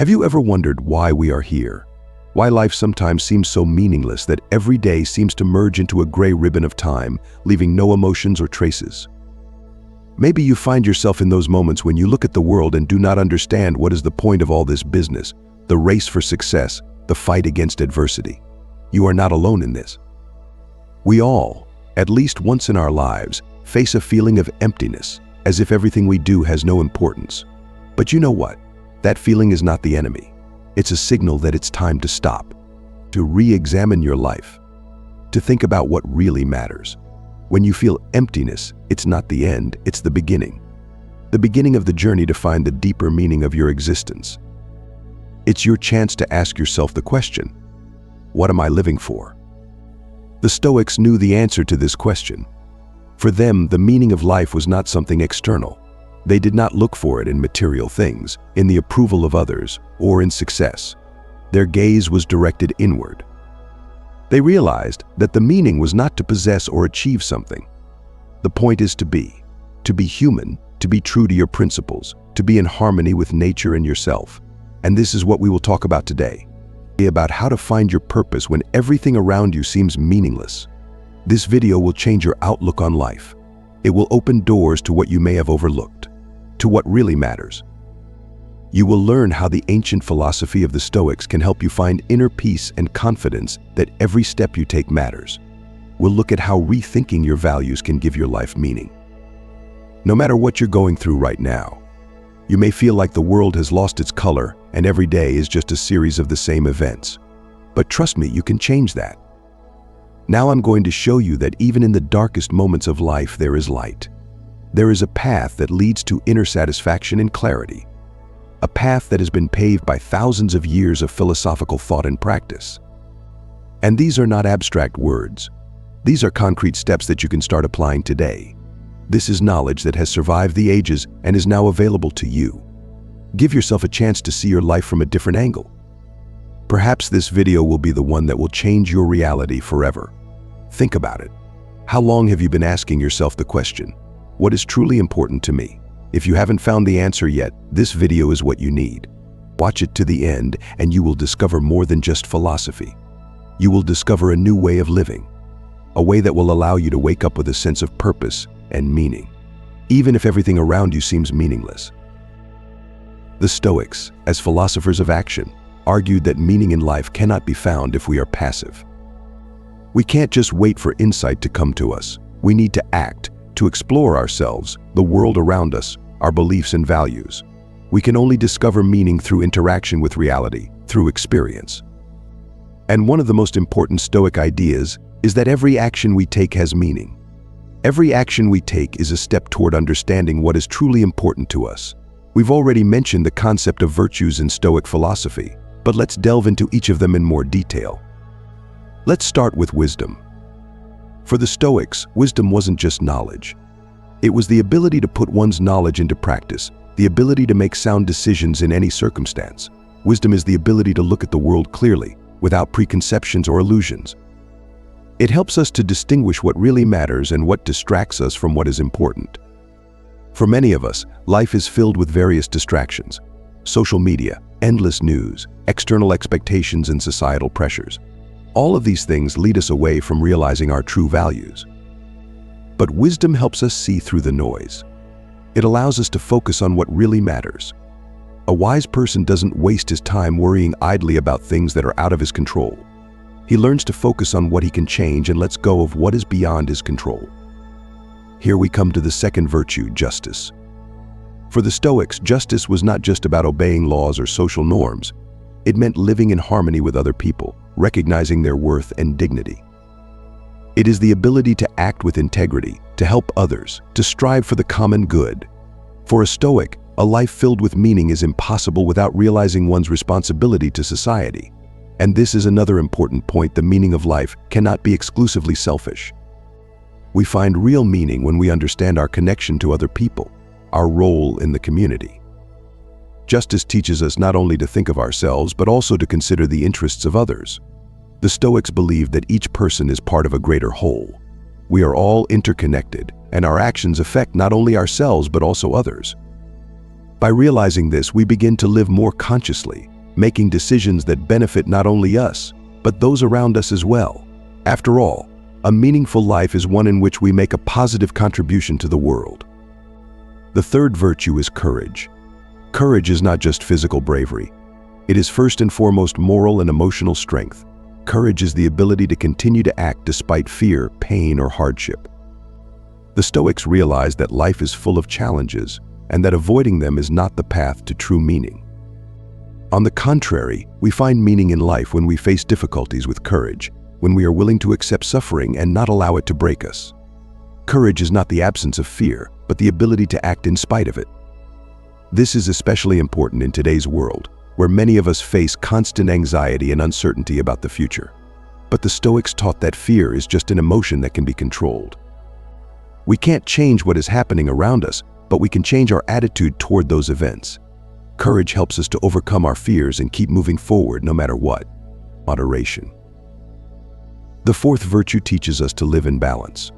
Have you ever wondered why we are here? Why life sometimes seems so meaningless that every day seems to merge into a gray ribbon of time, leaving no emotions or traces? Maybe you find yourself in those moments when you look at the world and do not understand what is the point of all this business, the race for success, the fight against adversity. You are not alone in this. We all, at least once in our lives, face a feeling of emptiness, as if everything we do has no importance. But you know what? That feeling is not the enemy. It's a signal that it's time to stop, to re-examine your life, to think about what really matters. When you feel emptiness, it's not the end, it's the beginning of the journey to find the deeper meaning of your existence. It's your chance to ask yourself the question, what am I living for? The Stoics knew the answer to this question. For them, the meaning of life was not something external. They did not look for it in material things, in the approval of others, or in success. Their gaze was directed inward. They realized that the meaning was not to possess or achieve something. The point is to be human, to be true to your principles, to be in harmony with nature and yourself. And this is what we will talk about today, about how to find your purpose when everything around you seems meaningless. This video will change your outlook on life. It will open doors to what you may have overlooked, to what really matters. You will learn how the ancient philosophy of the Stoics can help you find inner peace and confidence that every step you take matters. We'll look at how rethinking your values can give your life meaning. No matter what you're going through right now, you may feel like the world has lost its color and every day is just a series of the same events. But trust me, you can change that. Now I'm going to show you that even in the darkest moments of life, there is light. There is a path that leads to inner satisfaction and clarity. A path that has been paved by thousands of years of philosophical thought and practice. And these are not abstract words. These are concrete steps that you can start applying today. This is knowledge that has survived the ages and is now available to you. Give yourself a chance to see your life from a different angle. Perhaps this video will be the one that will change your reality forever. Think about it. How long have you been asking yourself the question, what is truly important to me? If you haven't found the answer yet, this video is what you need. Watch it to the end and you will discover more than just philosophy. You will discover a new way of living, a way that will allow you to wake up with a sense of purpose and meaning, even if everything around you seems meaningless. The Stoics, as philosophers of action, argued that meaning in life cannot be found if we are passive. We can't just wait for insight to come to us. We need to act, to explore ourselves, the world around us, our beliefs and values. We can only discover meaning through interaction with reality, through experience. And one of the most important Stoic ideas is that every action we take has meaning. Every action we take is a step toward understanding what is truly important to us. We've already mentioned the concept of virtues in Stoic philosophy, but let's delve into each of them in more detail. Let's start with wisdom. For the Stoics, wisdom wasn't just knowledge. It was the ability to put one's knowledge into practice, the ability to make sound decisions in any circumstance. Wisdom is the ability to look at the world clearly, without preconceptions or illusions. It helps us to distinguish what really matters and what distracts us from what is important. For many of us, life is filled with various distractions: social media, endless news, external expectations, and societal pressures. All of these things lead us away from realizing our true values. But wisdom helps us see through the noise. It allows us to focus on what really matters. A wise person doesn't waste his time worrying idly about things that are out of his control. He learns to focus on what he can change and lets go of what is beyond his control. Here we come to the second virtue, justice. For the Stoics, justice was not just about obeying laws or social norms. It meant living in harmony with other people, recognizing their worth and dignity. It is the ability to act with integrity, to help others, to strive for the common good. For a Stoic, a life filled with meaning is impossible without realizing one's responsibility to society. And this is another important point: the meaning of life cannot be exclusively selfish. We find real meaning when we understand our connection to other people, our role in the community. Justice teaches us not only to think of ourselves, but also to consider the interests of others. The Stoics believe that each person is part of a greater whole. We are all interconnected, and our actions affect not only ourselves, but also others. By realizing this, we begin to live more consciously, making decisions that benefit not only us, but those around us as well. After all, a meaningful life is one in which we make a positive contribution to the world. The third virtue is courage. Courage is not just physical bravery. It is first and foremost moral and emotional strength. Courage is the ability to continue to act despite fear, pain, or hardship. The Stoics realized that life is full of challenges and that avoiding them is not the path to true meaning. On the contrary, we find meaning in life when we face difficulties with courage, when we are willing to accept suffering and not allow it to break us. Courage is not the absence of fear, but the ability to act in spite of it. This is especially important in today's world, where many of us face constant anxiety and uncertainty about the future. But the Stoics taught that fear is just an emotion that can be controlled. We can't change what is happening around us, but we can change our attitude toward those events. Courage helps us to overcome our fears and keep moving forward no matter what. Moderation. The fourth virtue teaches us to live in balance.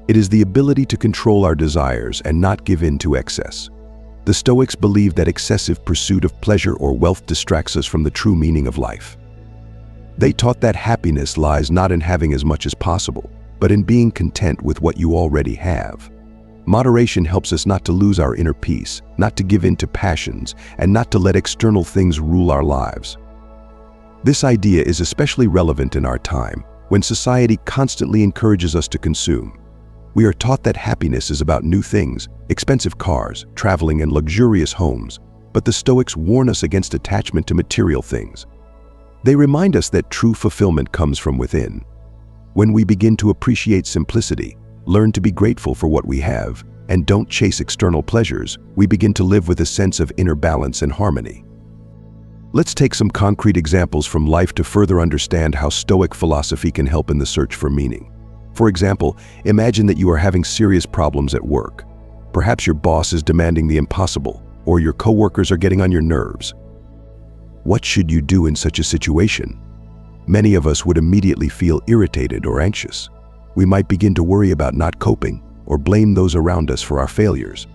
It is the ability to control our desires and not give in to excess. The Stoics believed that excessive pursuit of pleasure or wealth distracts us from the true meaning of life. They taught that happiness lies not in having as much as possible, but in being content with what you already have. Moderation helps us not to lose our inner peace, not to give in to passions, and not to let external things rule our lives. This idea is especially relevant in our time, when society constantly encourages us to consume. We are taught that happiness is about new things, expensive cars, traveling, and luxurious homes, but the Stoics warn us against attachment to material things. They remind us that true fulfillment comes from within. When we begin to appreciate simplicity, learn to be grateful for what we have, and don't chase external pleasures, we begin to live with a sense of inner balance and harmony. Let's take some concrete examples from life to further understand how Stoic philosophy can help in the search for meaning. For example, imagine that you are having serious problems at work. Perhaps your boss is demanding the impossible, or your coworkers are getting on your nerves. What should you do in such a situation? Many of us would immediately feel irritated or anxious. We might begin to worry about not coping or blame those around us for our failures.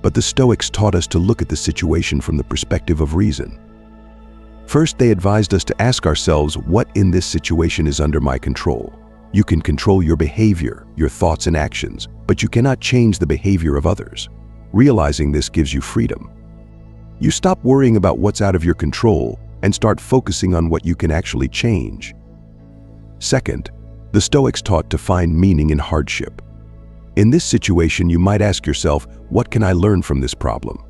But the Stoics taught us to look at the situation from the perspective of reason. First, they advised us to ask ourselves what in this situation is under my control. You can control your behavior, your thoughts and actions, but you cannot change the behavior of others. Realizing this gives you freedom. You stop worrying about what's out of your control and start focusing on what you can actually change. Second, the Stoics taught to find meaning in hardship. In this situation, you might ask yourself, what can I learn from this problem?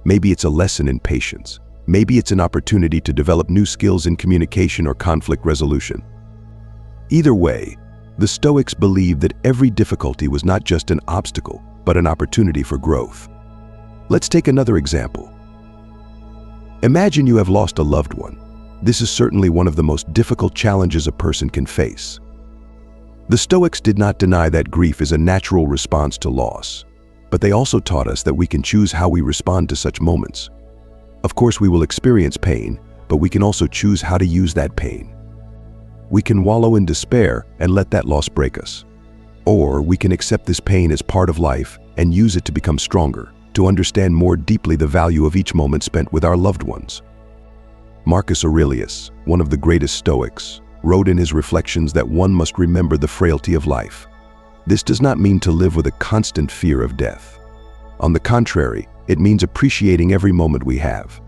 Maybe it's a lesson in patience. Maybe it's an opportunity to develop new skills in communication or conflict resolution. Either way, the Stoics believed that every difficulty was not just an obstacle, but an opportunity for growth. Let's take another example. Imagine you have lost a loved one. This is certainly one of the most difficult challenges a person can face. The Stoics did not deny that grief is a natural response to loss, but they also taught us that we can choose how we respond to such moments. Of course, we will experience pain, but we can also choose how to use that pain. We can wallow in despair and let that loss break us. Or we can accept this pain as part of life and use it to become stronger, to understand more deeply the value of each moment spent with our loved ones. Marcus Aurelius, one of the greatest Stoics, wrote in his reflections that one must remember the frailty of life. This does not mean to live with a constant fear of death. On the contrary, it means appreciating every moment we have.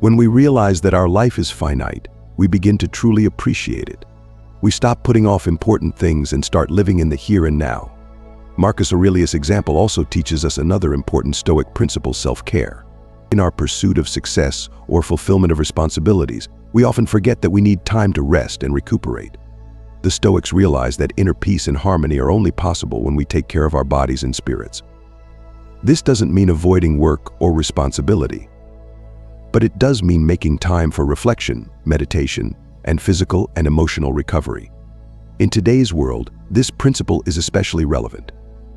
When we realize that our life is finite, we begin to truly appreciate it. We stop putting off important things and start living in the here and now. Marcus Aurelius' example also teaches us another important Stoic principle: self-care. In our pursuit of success or fulfillment of responsibilities, we often forget that we need time to rest and recuperate. The Stoics realize that inner peace and harmony are only possible when we take care of our bodies and spirits. This doesn't mean avoiding work or responsibility, but it does mean making time for reflection, meditation, and physical and emotional recovery. In today's world, this principle is especially relevant.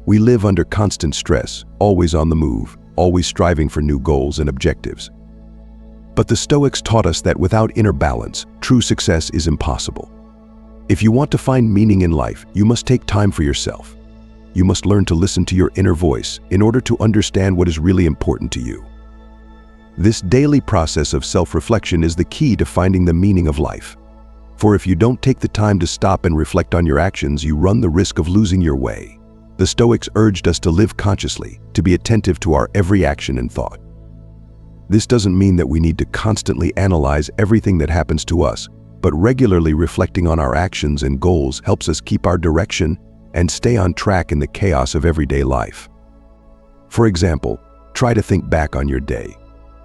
We live under constant stress, always on the move, always striving for new goals and objectives. But the Stoics taught us that without inner balance, true success is impossible. If you want to find meaning in life, you must take time for yourself. You must learn to listen to your inner voice in order to understand what is really important to you. This daily process of self-reflection is the key to finding the meaning of life. For if you don't take the time to stop and reflect on your actions, you run the risk of losing your way. The Stoics urged us to live consciously, to be attentive to our every action and thought. This doesn't mean that we need to constantly analyze everything that happens to us, but regularly reflecting on our actions and goals helps us keep our direction and stay on track in the chaos of everyday life. For example, try to think back on your day.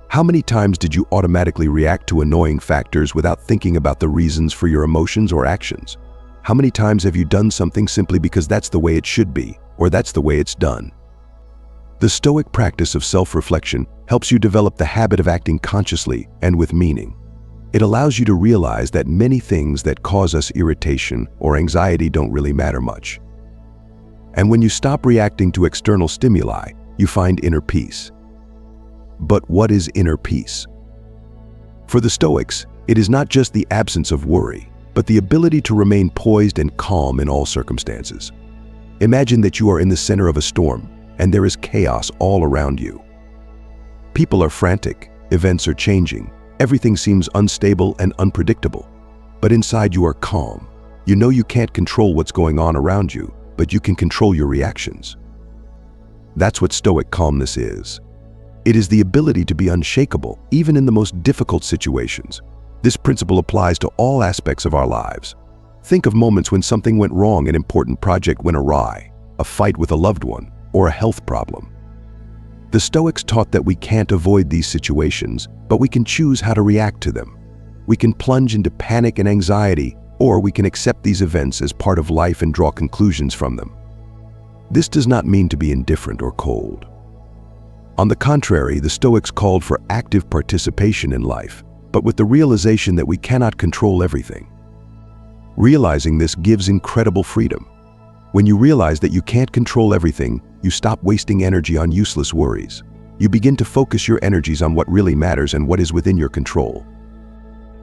How many times did you automatically react to annoying factors without thinking about the reasons for your emotions or actions? How many times have you done something simply because that's the way it should be, or that's the way it's done? The Stoic practice of self-reflection helps you develop the habit of acting consciously and with meaning. It allows you to realize that many things that cause us irritation or anxiety don't really matter much. And when you stop reacting to external stimuli, you find inner peace. But what is inner peace? For the Stoics, it is not just the absence of worry, but the ability to remain poised and calm in all circumstances. Imagine that you are in the center of a storm, and there is chaos all around you. People are frantic, events are changing, everything seems unstable and unpredictable. But inside you are calm. You know you can't control what's going on around you, but you can control your reactions. That's what Stoic calmness is. It is the ability to be unshakable, even in the most difficult situations. This principle applies to all aspects of our lives. Think of moments when something went wrong, an important project went awry, a fight with a loved one, or a health problem. The Stoics taught that we can't avoid these situations, but we can choose how to react to them. We can plunge into panic and anxiety, or we can accept these events as part of life and draw conclusions from them. This does not mean to be indifferent or cold. On the contrary, the Stoics called for active participation in life, but with the realization that we cannot control everything. Realizing this gives incredible freedom. When you realize that you can't control everything, you stop wasting energy on useless worries. You begin to focus your energies on what really matters and what is within your control.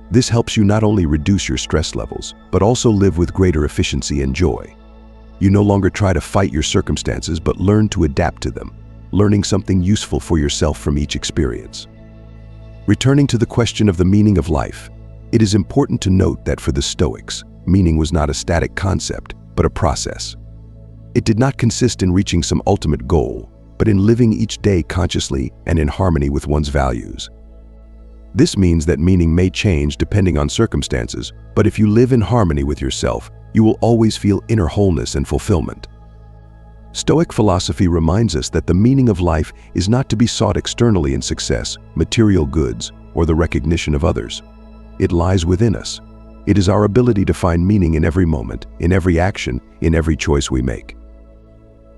This helps you not only reduce your stress levels, but also live with greater efficiency and joy. You no longer try to fight your circumstances, but learn to adapt to them, learning something useful for yourself from each experience. Returning to the question of the meaning of life, it is important to note that for the Stoics, meaning was not a static concept, but a process. It did not consist in reaching some ultimate goal, but in living each day consciously and in harmony with one's values. This means that meaning may change depending on circumstances, but if you live in harmony with yourself, you will always feel inner wholeness and fulfillment. Stoic philosophy reminds us that the meaning of life is not to be sought externally in success, material goods, or the recognition of others. It lies within us. It is our ability to find meaning in every moment, in every action, in every choice we make.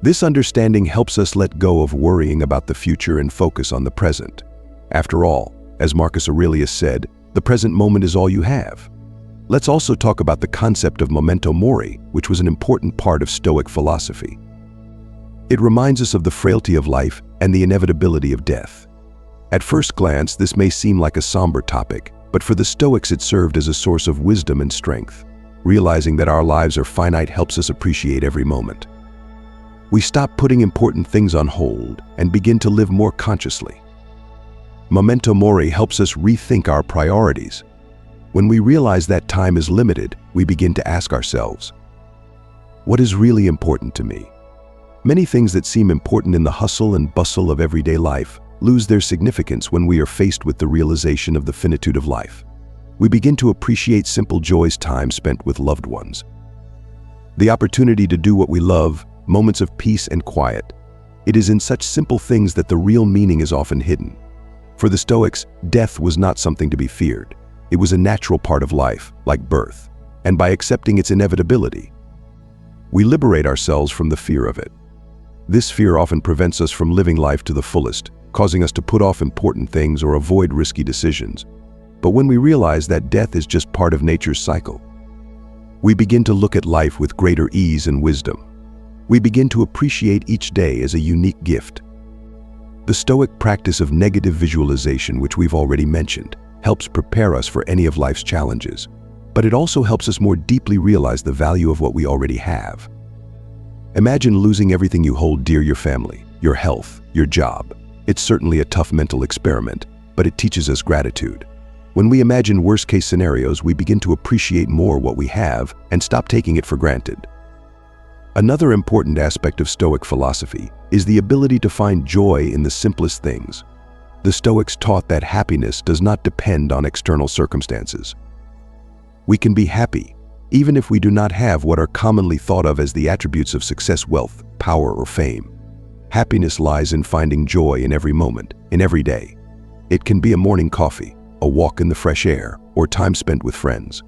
This understanding helps us let go of worrying about the future and focus on the present. After all, as Marcus Aurelius said, the present moment is all you have. Let's also talk about the concept of memento mori, which was an important part of Stoic philosophy. It reminds us of the frailty of life and the inevitability of death. At first glance, this may seem like a somber topic, but for the Stoics it served as a source of wisdom and strength. Realizing that our lives are finite helps us appreciate every moment. We stop putting important things on hold and begin to live more consciously. Memento mori helps us rethink our priorities. When we realize that time is limited, we begin to ask ourselves, what is really important to me? Many things that seem important in the hustle and bustle of everyday life lose their significance when we are faced with the realization of the finitude of life. We begin to appreciate simple joys, time spent with loved ones, the opportunity to do what we love, moments of peace and quiet. It is in such simple things that the real meaning is often hidden. For the Stoics, death was not something to be feared. It was a natural part of life, like birth, and by accepting its inevitability, we liberate ourselves from the fear of it. This fear often prevents us from living life to the fullest, causing us to put off important things or avoid risky decisions. But when we realize that death is just part of nature's cycle, we begin to look at life with greater ease and wisdom. We begin to appreciate each day as a unique gift. The Stoic practice of negative visualization, which we've already mentioned, helps prepare us for any of life's challenges, but it also helps us more deeply realize the value of what we already have. Imagine losing everything you hold dear: your family, your health, your job. It's certainly a tough mental experiment, but it teaches us gratitude. When we imagine worst-case scenarios, we begin to appreciate more what we have and stop taking it for granted. Another important aspect of Stoic philosophy is the ability to find joy in the simplest things. The Stoics taught that happiness does not depend on external circumstances. We can be happy, even if we do not have what are commonly thought of as the attributes of success, wealth, power, or fame. Happiness lies in finding joy in every moment, in every day. It can be a morning coffee, a walk in the fresh air, or time spent with friends.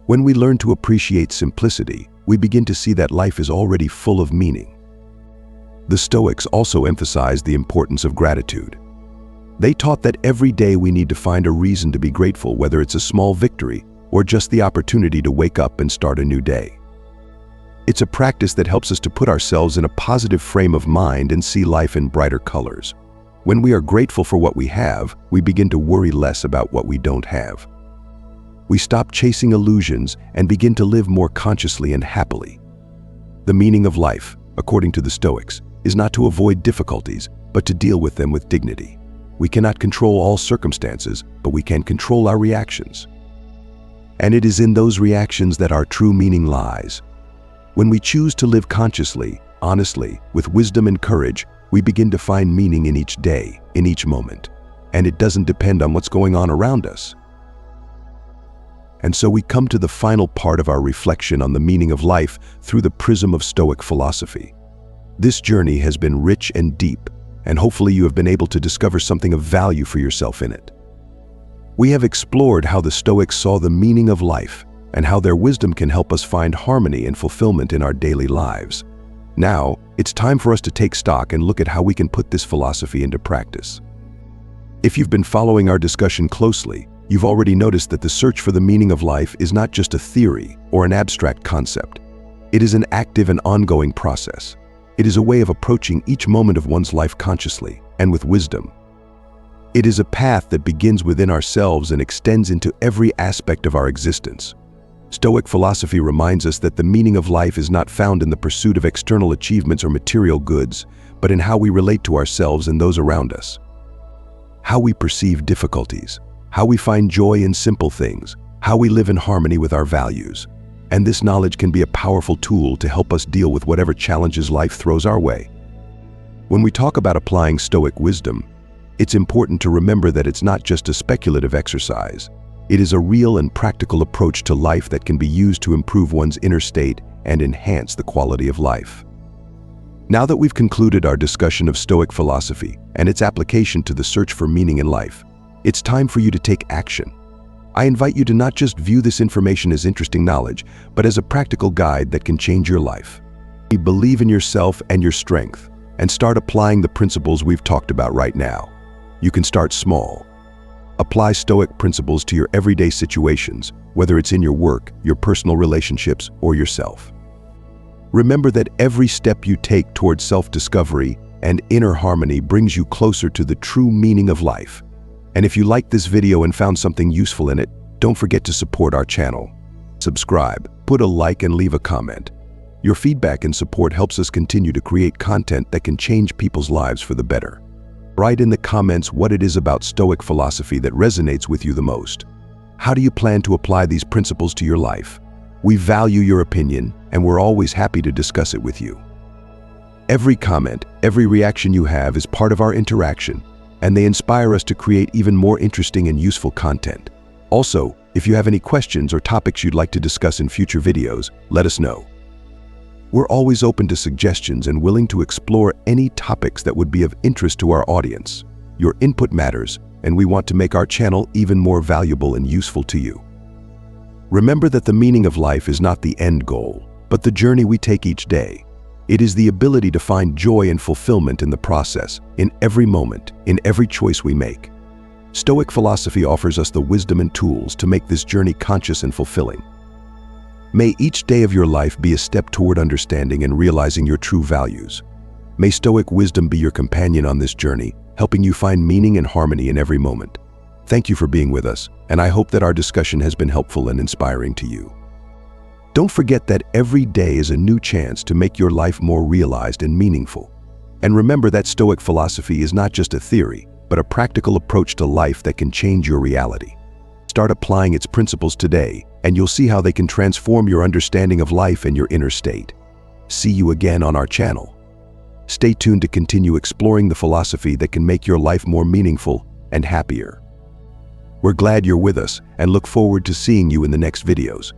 When we learn to appreciate simplicity, we begin to see that life is already full of meaning. The Stoics also emphasized the importance of gratitude. They taught that every day we need to find a reason to be grateful, whether it's a small victory or just the opportunity to wake up and start a new day. It's a practice that helps us to put ourselves in a positive frame of mind and see life in brighter colors. When we are grateful for what we have, we begin to worry less about what we don't have. We stop chasing illusions and begin to live more consciously and happily. The meaning of life, according to the Stoics, is not to avoid difficulties, but to deal with them with dignity. We cannot control all circumstances, but we can control our reactions. And it is in those reactions that our true meaning lies. When we choose to live consciously, honestly, with wisdom and courage, we begin to find meaning in each day, in each moment. And it doesn't depend on what's going on around us. And so we come to the final part of our reflection on the meaning of life through the prism of Stoic philosophy. This journey has been rich and deep, and hopefully you have been able to discover something of value for yourself in it. We have explored how the Stoics saw the meaning of life and how their wisdom can help us find harmony and fulfillment in our daily lives. Now, it's time for us to take stock and look at how we can put this philosophy into practice. If you've been following our discussion closely, you've already noticed that the search for the meaning of life is not just a theory or an abstract concept. It is an active and ongoing process. It is a way of approaching each moment of one's life consciously and with wisdom. It is a path that begins within ourselves and extends into every aspect of our existence. Stoic philosophy reminds us that the meaning of life is not found in the pursuit of external achievements or material goods, but in how we relate to ourselves and those around us. How we perceive difficulties, how we find joy in simple things, how we live in harmony with our values. And this knowledge can be a powerful tool to help us deal with whatever challenges life throws our way. When we talk about applying Stoic wisdom, it's important to remember that it's not just a speculative exercise. It is a real and practical approach to life that can be used to improve one's inner state and enhance the quality of life. Now that we've concluded our discussion of Stoic philosophy and its application to the search for meaning in life, it's time for you to take action. I invite you to not just view this information as interesting knowledge, but as a practical guide that can change your life. Believe in yourself and your strength, and start applying the principles we've talked about right now. You can start small. Apply Stoic principles to your everyday situations, whether it's in your work, your personal relationships, or yourself. Remember that every step you take towards self-discovery and inner harmony brings you closer to the true meaning of life. And if you liked this video and found something useful in it, don't forget to support our channel. Subscribe, put a like, and leave a comment. Your feedback and support helps us continue to create content that can change people's lives for the better. Write in the comments what it is about Stoic philosophy that resonates with you the most. How do you plan to apply these principles to your life? We value your opinion, and we're always happy to discuss it with you. Every comment, every reaction you have is part of our interaction, and they inspire us to create even more interesting and useful content. Also, if you have any questions or topics you'd like to discuss in future videos, let us know. We're always open to suggestions and willing to explore any topics that would be of interest to our audience. Your input matters, and we want to make our channel even more valuable and useful to you. Remember that the meaning of life is not the end goal, but the journey we take each day. It is the ability to find joy and fulfillment in the process, in every moment, in every choice we make. Stoic philosophy offers us the wisdom and tools to make this journey conscious and fulfilling. May each day of your life be a step toward understanding and realizing your true values. May Stoic wisdom be your companion on this journey, helping you find meaning and harmony in every moment. Thank you for being with us, and I hope that our discussion has been helpful and inspiring to you. Don't forget that every day is a new chance to make your life more realized and meaningful. And remember that Stoic philosophy is not just a theory, but a practical approach to life that can change your reality. Start applying its principles today, and you'll see how they can transform your understanding of life and your inner state. See you again on our channel. Stay tuned to continue exploring the philosophy that can make your life more meaningful and happier. We're glad you're with us and look forward to seeing you in the next videos.